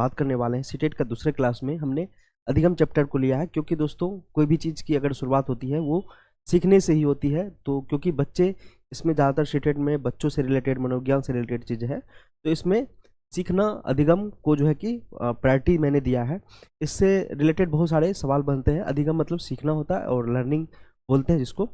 बात करने वाले हैं सीटेट का दूसरे क्लास में। हमने अधिगम चैप्टर को लिया है क्योंकि दोस्तों कोई भी चीज़ की अगर शुरुआत होती है वो सीखने से ही होती है। तो क्योंकि बच्चे इसमें ज़्यादातर सीटेट में बच्चों से रिलेटेड, मनोविज्ञान से रिलेटेड चीज़ें हैं, तो इसमें सीखना अधिगम को जो है कि प्रायोरिटी मैंने दिया है। इससे रिलेटेड बहुत सारे सवाल बनते हैं। अधिगम मतलब सीखना होता है और लर्निंग बोलते हैं जिसको।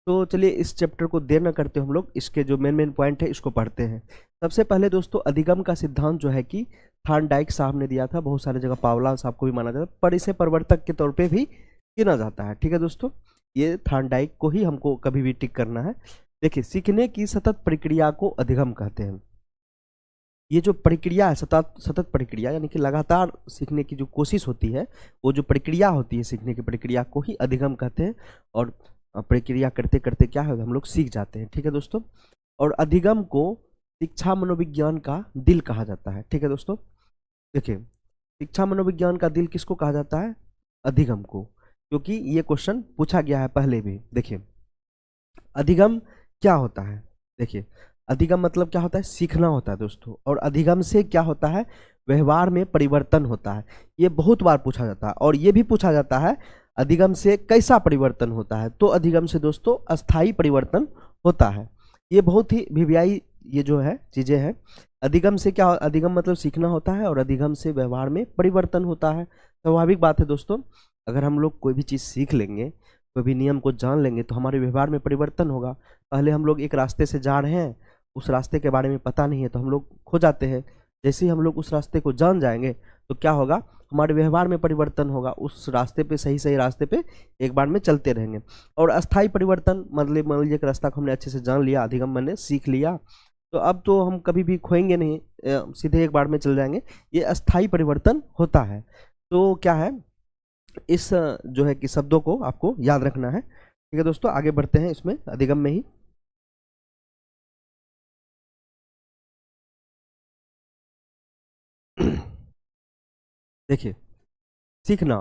तो चलिए इस चैप्टर को देर न करते हम लोग इसके जो मेन पॉइंट है इसको पढ़ते हैं। सबसे पहले दोस्तों अधिगम का सिद्धांत जो है कि थार्नडाइक साहब ने दिया था, बहुत सारे जगह पावला साहब को भी माना जाता है, पर इसे प्रवर्तक के तौर पे भी गिना जाता है। ठीक है दोस्तों, ये थार्नडाइक को ही हमको कभी भी टिक करना है। देखिए, सीखने की सतत प्रक्रिया को अधिगम कहते हैं। ये जो प्रक्रिया है सतत प्रक्रिया, यानी कि लगातार सीखने की जो कोशिश होती है, वो जो प्रक्रिया होती है सीखने की प्रक्रिया को ही अधिगम कहते हैं। और प्रक्रिया करते करते क्या है, हम लोग सीख जाते हैं। ठीक है दोस्तों, और अधिगम को शिक्षा मनोविज्ञान का दिल कहा जाता है। ठीक है दोस्तों, देखिए शिक्षा मनोविज्ञान का दिल किसको कहा जाता है? अधिगम को, क्योंकि ये क्वेश्चन पूछा गया है पहले भी। देखिए अधिगम क्या होता है? देखिए अधिगम मतलब क्या होता है? सीखना होता है दोस्तों। और अधिगम से क्या होता है? व्यवहार में परिवर्तन होता है। ये बहुत बार पूछा जाता है। और ये भी पूछा जाता है अधिगम से कैसा परिवर्तन होता है? तो अधिगम से दोस्तों अस्थाई परिवर्तन होता है। ये बहुत ही वीवीआई ये जो है चीजें हैं। अधिगम से क्या, अधिगम मतलब सीखना होता है और अधिगम से व्यवहार में परिवर्तन होता है। स्वाभाविक बात है दोस्तों, अगर हम लोग कोई भी चीज़ सीख लेंगे, कोई भी नियम को जान लेंगे, तो हमारे व्यवहार में परिवर्तन होगा। पहले हम लोग एक रास्ते से जा रहे हैं, उस रास्ते के बारे में पता नहीं है तो हम लोग खो जाते हैं। जैसे ही हम लोग उस रास्ते को जान जाएंगे तो क्या होगा, हमारे व्यवहार में परिवर्तन होगा। उस रास्ते पे सही रास्ते पे एक बार में चलते रहेंगे। और अस्थाई परिवर्तन मतलब मान लीजिए कि रास्ता को हमने अच्छे से जान लिया, अधिगम मैंने सीख लिया, तो अब तो हम कभी भी खोएंगे नहीं, सीधे एक बार में चल जाएंगे। ये अस्थाई परिवर्तन होता है। तो क्या है, इस जो है कि शब्दों को आपको याद रखना है। ठीक है दोस्तों, आगे बढ़ते हैं इसमें अधिगम में ही। देखिए सीखना,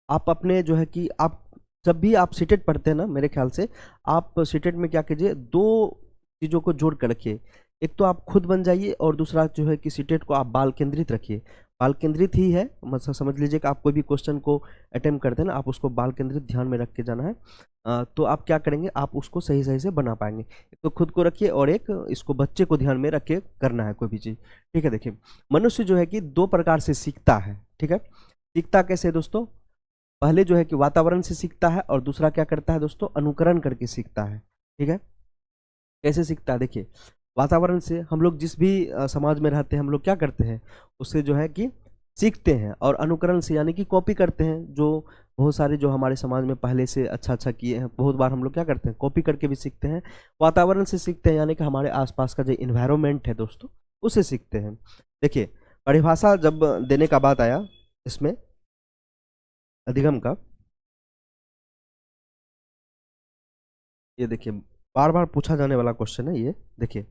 आप अपने जो है कि आप जब भी आप सीटेट पढ़ते हैं ना, मेरे ख्याल से आप सीटेट में क्या कीजिए, दो चीज़ों को जोड़ कर रखिए। एक तो आप खुद बन जाइए और दूसरा जो है कि सीटेट को आप बाल केंद्रित रखिए। बाल केंद्रित ही है, मतलब समझ लीजिए कि आप कोई भी क्वेश्चन को अटेम्प्ट करते हैं ना, आप उसको बाल केंद्रित ध्यान में रख के जाना है। तो आप क्या करेंगे, आप उसको सही से बना पाएंगे। एक तो खुद को रखिए और एक इसको बच्चे को ध्यान में रख के करना है कोई भी चीज़। ठीक है, देखिए मनुष्य जो है कि दो प्रकार से सीखता है। ठीक है, सीखता कैसे दोस्तों? पहले जो है कि वातावरण से सीखता है और दूसरा क्या करता है दोस्तों, अनुकरण करके सीखता है। ठीक है, कैसे सीखता है? देखिए वातावरण से हम लोग जिस भी समाज में रहते हैं, हम लोग क्या करते हैं, उससे जो है कि सीखते हैं। और अनुकरण से यानी कि कॉपी करते हैं। जो बहुत सारे जो हमारे समाज में पहले से अच्छा किए हैं, बहुत बार हम लोग क्या करते हैं, कॉपी करके भी सीखते हैं। वातावरण से सीखते हैं यानी कि हमारे आसपास का जो इन्वायरमेंट है दोस्तों, उससे सीखते हैं। देखिए परिभाषा जब देने का बात आया इसमें अधिगम का, ये देखिए बार बार पूछा जाने वाला क्वेश्चन है ये। देखिए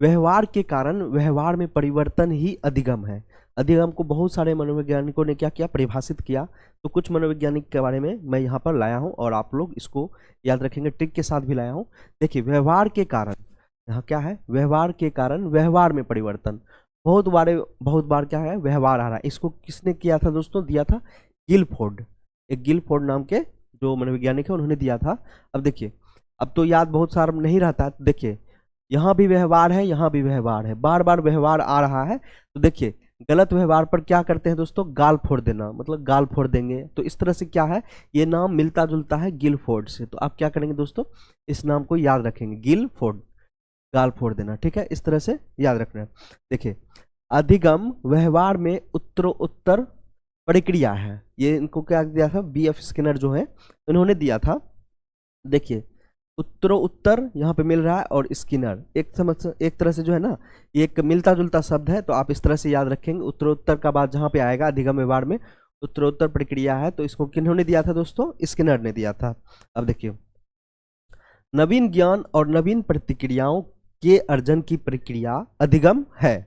व्यवहार के कारण व्यवहार में परिवर्तन ही अधिगम है। अधिगम को बहुत सारे मनोवैज्ञानिकों ने क्या किया, परिभाषित किया। तो कुछ मनोवैज्ञानिक के बारे में मैं यहाँ पर लाया हूँ और आप लोग इसको याद रखेंगे, ट्रिक के साथ भी लाया हूँ। देखिए व्यवहार के कारण, यहाँ क्या है, व्यवहार के कारण व्यवहार में परिवर्तन। बहुत बार क्या है, व्यवहार आ रहा है। इसको किसने किया था दोस्तों? दिया था गिलफोर्ड। एक गिलफोर्ड नाम के जो मनोवैज्ञानिक है उन्होंने दिया था। अब देखिए, अब तो याद बहुत सारा नहीं रहता है। देखिए यहाँ भी व्यवहार है, यहाँ भी व्यवहार है, बार बार व्यवहार आ रहा है। तो देखिए गलत व्यवहार पर क्या करते हैं दोस्तों, गाल फोड़ देना, मतलब गाल फोड़ देंगे। तो इस तरह से क्या है, ये नाम मिलता जुलता है गिलफोर्ड से। तो आप क्या करेंगे दोस्तों, इस नाम को याद रखेंगे, गिलफोर्ड, गाल फोड़ देना। ठीक है, इस तरह से याद रखना है। देखिए अधिगम व्यवहार में उत्तरोत्तर प्रक्रिया है। ये इनको क्या दिया था, BF स्किनर जो है उन्होंने दिया था। देखिए उत्तरोत्तर यहाँ पे मिल रहा है और स्किनर एक तरह से जो है ना, ये एक मिलता जुलता शब्द है। तो आप इस तरह से याद रखेंगे। उत्तरोत्तर का बाद जहाँ पे आएगा अधिगम व्यवहार में उत्तरोत्तर प्रक्रिया है, तो इसको किन्होंने दिया था दोस्तों, स्किनर ने दिया था। अब देखिए नवीन ज्ञान और नवीन प्रतिक्रियाओं के अर्जन की प्रक्रिया अधिगम है।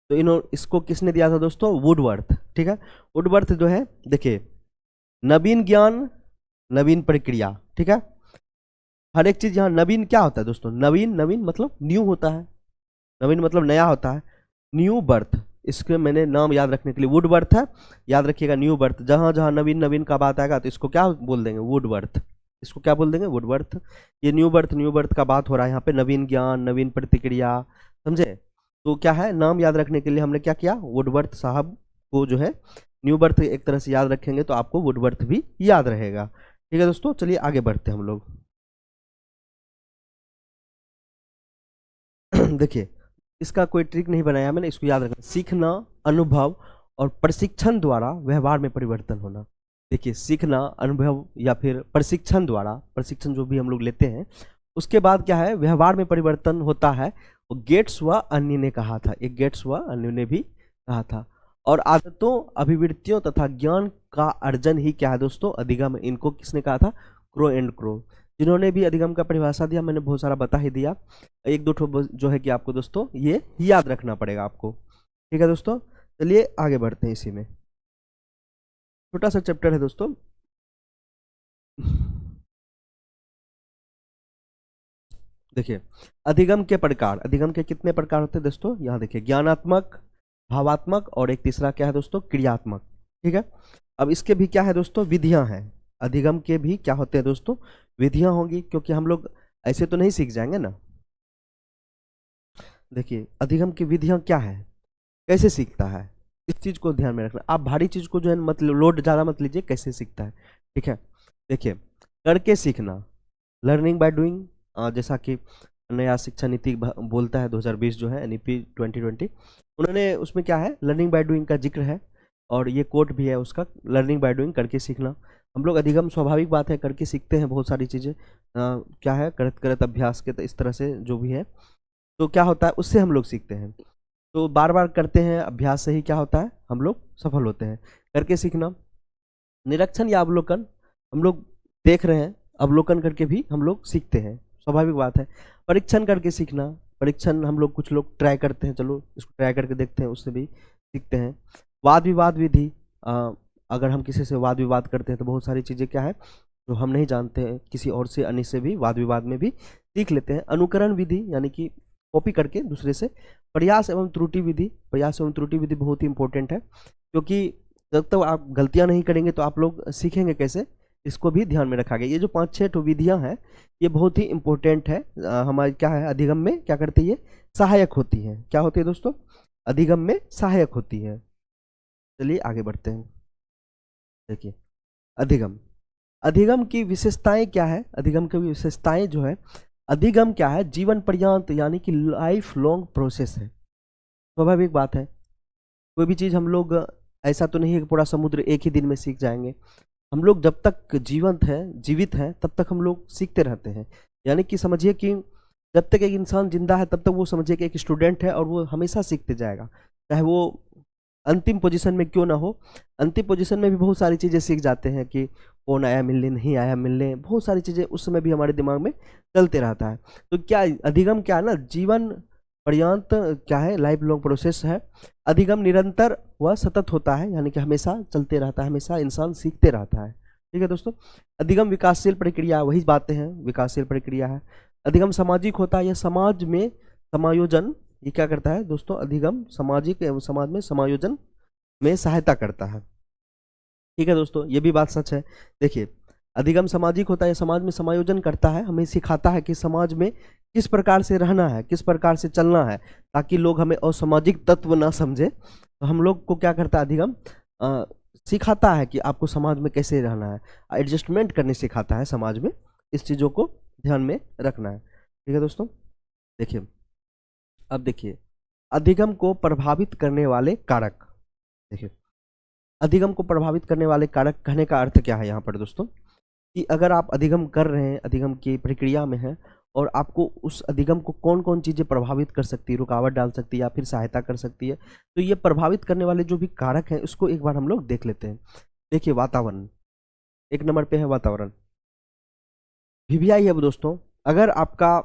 तो इसको किसने दिया था दोस्तों, वुडवर्थ। ठीक है, वुडवर्थ जो है, देखिए नवीन ज्ञान नवीन प्रक्रिया। ठीक है, हर एक चीज यहाँ नवीन क्या होता है दोस्तों, नवीन मतलब न्यू होता है, नवीन मतलब नया होता है, न्यू बर्थ। इसके मैंने नाम याद रखने के लिए वुड बर्थ है, याद रखिएगा न्यू बर्थ। जहाँ जहाँ नवीन नवीन का बात आएगा तो इसको क्या बोल देंगे, वुड बर्थ। इसको क्या बोल देंगे, वुड बर्थ। ये न्यू बर्थ का बात हो रहा है यहाँ पे, नवीन ज्ञान, नवीन प्रतिक्रिया, समझे। तो क्या है, नाम याद रखने के लिए हमने क्या किया, वुडवर्थ साहब को जो है न्यू बर्थ एक तरह से याद रखेंगे तो आपको वुडवर्थ भी याद रहेगा। ठीक है दोस्तों, चलिए आगे बढ़ते हैं हम लोग। देखिए, इसका कोई ट्रिक नहीं बनाया मैंने, इसको याद रखना। सीखना, अनुभव और प्रशिक्षण द्वारा व्यवहार में परिवर्तन होना। देखिए, सीखना, अनुभव या फिर प्रशिक्षण द्वारा, प्रशिक्षण जो भी हम लोग लेते हैं उसके बाद क्या है, व्यवहार में परिवर्तन होता है। वो गेट्स व अन्य ने कहा था, एक गेट्स व अन्य ने भी कहा था। और आदतों, अभिवृत्तियों तथा ज्ञान का अर्जन ही क्या है दोस्तों, अधिगम। इनको किसने कहा था, क्रो एंड क्रो। जिन्होंने भी अधिगम का परिभाषा दिया, मैंने बहुत सारा बता ही दिया। एक दो ठो जो है कि आपको दोस्तों ये याद रखना पड़ेगा आपको। ठीक है दोस्तों, चलिए आगे बढ़ते हैं। इसी में छोटा सा चैप्टर है दोस्तों। देखिए, अधिगम के प्रकार, अधिगम के कितने प्रकार होते हैं दोस्तों, यहाँ देखिए, ज्ञानात्मक, भावात्मक और एक तीसरा क्या है दोस्तों, क्रियात्मक। ठीक है, अब इसके भी क्या है दोस्तों, विधियां हैं। अधिगम के भी क्या होते हैं दोस्तों, विधियां होंगी, क्योंकि हम लोग ऐसे तो नहीं सीख जाएंगे ना। देखिए, अधिगम की विधियां क्या है, कैसे सीखता है, इस चीज को ध्यान में रखना। आप भारी चीज को जो है मत लोड ज्यादा मत लीजिए, कैसे सीखता है। ठीक है, देखिए, करके सीखना, लर्निंग बाय डूइंग, जैसा कि नया शिक्षा नीति बोलता है 2020 जो है, एनईपी 2020, उन्होंने उसमें क्या है, लर्निंग बाय डूइंग का जिक्र है। और ये कोट भी है उसका, लर्निंग बाय डूइंग, करके सीखना। हम लोग अधिगम स्वाभाविक बात है करके सीखते हैं बहुत सारी चीज़ें, क्या है, करत करत अभ्यास के, तो इस तरह से जो भी है, तो क्या होता है, उससे हम लोग सीखते हैं। तो बार बार करते हैं, अभ्यास से ही क्या होता है, हम लोग सफल होते हैं। करके सीखना, निरीक्षण या अवलोकन, हम लोग देख रहे हैं, अवलोकन करके भी हम लोग सीखते हैं, स्वाभाविक बात है। परीक्षण करके सीखना, परीक्षण हम लोग कुछ लोग ट्राई करते हैं, चलो इसको ट्राई करके देखते हैं, उससे भी सीखते हैं। वाद विवाद विधि, अगर हम किसी से वाद विवाद करते हैं तो बहुत सारी चीज़ें क्या है जो हम नहीं जानते हैं, किसी और से अन्य से भी वाद विवाद में भी सीख लेते हैं। अनुकरण विधि, यानी कि कॉपी करके दूसरे से। प्रयास एवं त्रुटि विधि, प्रयास एवं त्रुटि विधि बहुत ही इंपॉर्टेंट है, क्योंकि जब तक आप गलतियां नहीं करेंगे तो आप लोग सीखेंगे कैसे, इसको भी ध्यान में रखा गया। ये जो 5-6 तो विधियां हैं, ये बहुत ही इंपॉर्टेंट है। हमारी क्या है, अधिगम में क्या करती है, सहायक होती है। क्या होती है दोस्तों, अधिगम में सहायक होती है। चलिए आगे बढ़ते हैं। देखिए, अधिगम, अधिगम की विशेषताएं क्या है, अधिगम की विशेषताएं जो है, अधिगम क्या है, जीवन पर्यंत यानी कि लाइफ लॉन्ग प्रोसेस है। स्वाभाविक बात है, कोई भी चीज़ हम लोग ऐसा तो नहीं है कि पूरा समुद्र एक ही दिन में सीख जाएंगे। हम लोग जब तक जीवित हैं तब तक हम लोग सीखते रहते हैं। यानी कि समझिए कि जब तक एक इंसान जिंदा है तब तक वो समझिए कि एक स्टूडेंट है और वो हमेशा सीखते जाएगा, चाहे वो अंतिम पोजीशन में क्यों ना हो। अंतिम पोजीशन में भी बहुत सारी चीज़ें सीख जाते हैं कि कौन आया मिलने, नहीं आया मिलने, बहुत सारी चीज़ें उस समय भी हमारे दिमाग में चलते रहता है। तो क्या अधिगम क्या है ना, जीवन पर्यंत क्या है, लाइफ लॉन्ग प्रोसेस है। अधिगम निरंतर व सतत होता है, यानी कि हमेशा चलते रहता है, हमेशा इंसान सीखते रहता है। ठीक है दोस्तों, अधिगम विकासशील प्रक्रिया, वही बातें हैं, विकासशील प्रक्रिया है। अधिगम सामाजिक होता है, यह समाज में समायोजन, ये क्या करता है दोस्तों, अधिगम सामाजिक एवं समाज में समायोजन में सहायता करता है। ठीक है दोस्तों, ये भी बात सच है। देखिए, अधिगम सामाजिक होता है, समाज में समायोजन करता है, हमें सिखाता है कि समाज में किस प्रकार से रहना है, किस प्रकार से चलना है, ताकि लोग हमें असामाजिक तत्व ना समझे। तो हम लोग को क्या करता है अधिगम, सिखाता है कि आपको समाज में कैसे रहना है, एडजस्टमेंट करने सिखाता है समाज में, इस चीज़ों को ध्यान में रखना है। ठीक है दोस्तों, देखिए, अब देखिए, अधिगम को प्रभावित करने वाले कारक। देखिए, अधिगम को प्रभावित करने वाले कारक कहने का अर्थ क्या है यहाँ पर दोस्तों, कि अगर आप अधिगम कर रहे हैं, अधिगम की प्रक्रिया में हैं, और आपको उस अधिगम को कौन कौन चीज़ें प्रभावित कर सकती है, रुकावट डाल सकती है या फिर सहायता कर सकती है, तो ये प्रभावित करने वाले जो भी कारक हैं उसको एक बार हम लोग देख लेते हैं। देखिए, वातावरण, एक नंबर पे है वातावरण। वीवीआई है दोस्तों, अगर आपका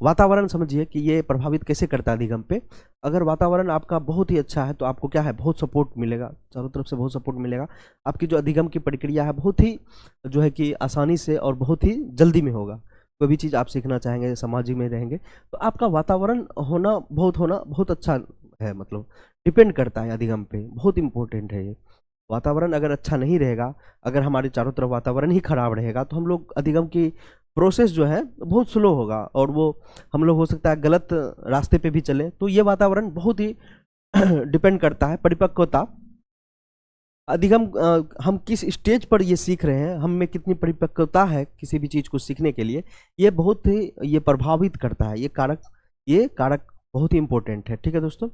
वातावरण समझिए कि ये प्रभावित कैसे करता है अधिगम पे। अगर वातावरण आपका बहुत ही अच्छा है तो आपको क्या है, बहुत सपोर्ट मिलेगा, चारों तरफ से बहुत सपोर्ट मिलेगा। आपकी जो अधिगम की प्रक्रिया है बहुत ही जो है कि आसानी से और बहुत ही जल्दी में होगा। कोई भी चीज़ आप सीखना चाहेंगे, समाज में रहेंगे, तो आपका वातावरण होना बहुत अच्छा है, मतलब डिपेंड करता है अधिगम पे, बहुत इंपॉर्टेंट है ये। वातावरण अगर अच्छा नहीं रहेगा, अगर हमारे चारों तरफ वातावरण ही खराब रहेगा, तो हम लोग अधिगम की प्रोसेस जो है बहुत स्लो होगा, और वो हम लोग हो सकता है गलत रास्ते पे भी चले। तो ये वातावरण बहुत ही डिपेंड करता है परिपक्वता, अधिगम हम किस स्टेज पर ये सीख रहे हैं, हम में कितनी परिपक्वता है किसी भी चीज़ को सीखने के लिए, ये बहुत ही ये प्रभावित करता है। ये कारक बहुत ही इंपॉर्टेंट है। ठीक है दोस्तों,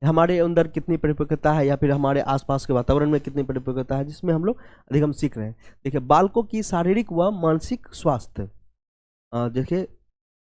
हमारे अंदर कितनी परिपक्वता है या फिर हमारे आसपास के वातावरण में कितनी परिपक्वता है जिसमें हम लोग अधिगम सीख रहे हैं। देखिए, बालकों की शारीरिक व मानसिक स्वास्थ्य, देखिए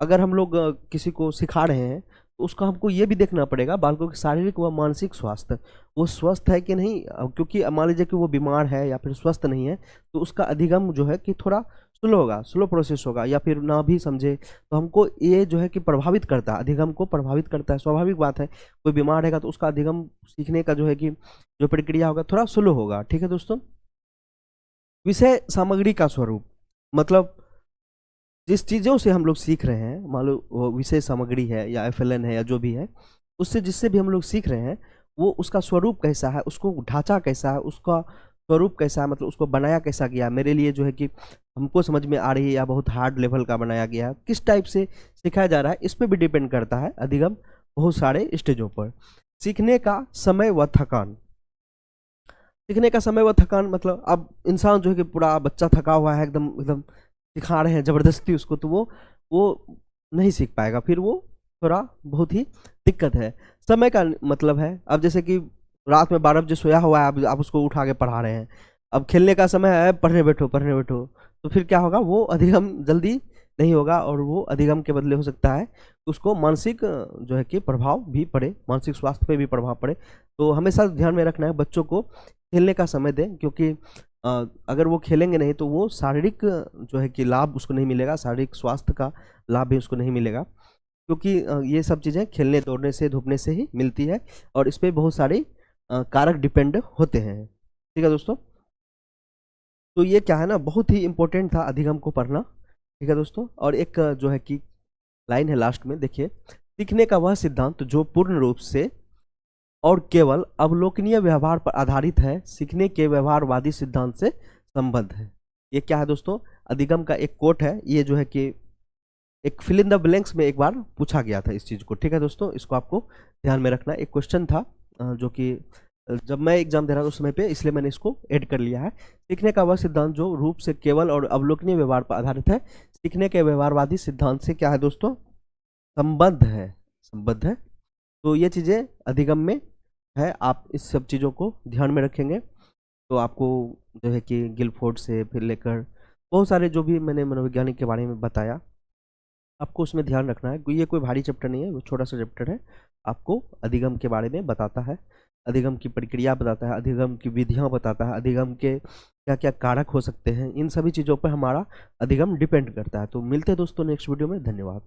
अगर हम लोग किसी को सिखा रहे हैं तो उसका हमको ये भी देखना पड़ेगा बालकों के शारीरिक व मानसिक स्वास्थ्य, वो स्वस्थ है कि नहीं। क्योंकि मान लीजिए कि वो बीमार है या फिर स्वस्थ नहीं है, तो उसका अधिगम जो है कि थोड़ा स्लो होगा, स्लो प्रोसेस होगा, या फिर ना भी समझे तो हमको ये जो है कि प्रभावित करता है, अधिगम को प्रभावित करता है। स्वाभाविक बात है, कोई बीमार रहेगा तो उसका अधिगम सीखने का जो है कि जो प्रक्रिया होगा थोड़ा स्लो होगा। ठीक है दोस्तों, विषय सामग्री का स्वरूप, मतलब जिस चीज़ों से हम लोग सीख रहे हैं, मान लो वो विषय सामग्री है या FLN है या जो भी है, उससे जिससे भी हम लोग सीख रहे हैं वो उसका स्वरूप कैसा है, उसको ढांचा कैसा है, उसका स्वरूप कैसा है, मतलब उसको बनाया कैसा गया, मेरे लिए जो है कि हमको समझ में आ रही है या बहुत हार्ड लेवल का बनाया गया है, किस टाइप से सिखाया जा रहा है, इस पर भी डिपेंड करता है अधिगम बहुत सारे स्टेजों पर। सीखने का समय व थकान, सीखने का समय व थकान मतलब अब इंसान जो है कि पूरा बच्चा थका हुआ है, एकदम एकदम सिखा रहे हैं ज़बरदस्ती उसको, तो वो नहीं सीख पाएगा, फिर वो थोड़ा बहुत ही दिक्कत है। समय का मतलब है, अब जैसे कि रात में 12 बजे सोया हुआ है, अब आप उसको उठा के पढ़ा रहे हैं, अब खेलने का समय है, पढ़ने बैठो पढ़ने बैठो, तो फिर क्या होगा, वो अधिगम जल्दी नहीं होगा, और वो अधिगम के बदले हो सकता है उसको मानसिक जो है कि प्रभाव भी पड़े, मानसिक स्वास्थ्य पे भी प्रभाव पड़े। तो हमेशा ध्यान में रखना है बच्चों को खेलने का समय दें, क्योंकि अगर वो खेलेंगे नहीं तो वो शारीरिक जो है कि लाभ उसको नहीं मिलेगा, शारीरिक स्वास्थ्य का लाभ भी उसको नहीं मिलेगा, क्योंकि ये सब चीज़ें खेलने दौड़ने से धूपने से ही मिलती है, और इस पर बहुत सारे कारक डिपेंड होते हैं। ठीक है दोस्तों, तो ये क्या है ना, बहुत ही इम्पोर्टेंट था अधिगम को पढ़ना। ठीक है दोस्तों, और एक जो है कि लाइन है लास्ट में, देखिए, सीखने का वह सिद्धांत जो पूर्ण रूप से और केवल अवलोकनीय व्यवहार पर आधारित है, सीखने के व्यवहारवादी सिद्धांत से संबद्ध है। ये क्या है दोस्तों, अधिगम का एक कोट है, ये जो है कि एक फिल इन द ब्लैंक्स में एक बार पूछा गया था इस चीज़ को। ठीक है दोस्तों, इसको आपको ध्यान में रखना, एक क्वेश्चन था जो कि जब मैं एग्जाम दे रहा था उस समय पे, इसलिए मैंने इसको ऐड कर लिया है। सीखने का वह सिद्धांत जो रूप से केवल और अवलोकनीय व्यवहार पर आधारित है, सीखने के व्यवहारवादी सिद्धांत से क्या है दोस्तों, संबद्ध है। तो ये चीज़ें अधिगम में है, आप इस सब चीज़ों को ध्यान में रखेंगे तो आपको जो है कि गिलफोर्ड से फिर लेकर बहुत सारे जो भी मैंने मनोवैज्ञानिक के बारे में बताया, आपको उसमें ध्यान रखना है। ये कोई भारी चैप्टर नहीं है, वो छोटा सा चैप्टर है, आपको अधिगम के बारे में बताता है, अधिगम की प्रक्रिया बताता है, अधिगम की विधियाँ बताता है, अधिगम के क्या क्या कारक हो सकते हैं, इन सभी चीज़ों पर हमारा अधिगम डिपेंड करता है। तो मिलते हैं दोस्तों नेक्स्ट वीडियो में, धन्यवाद।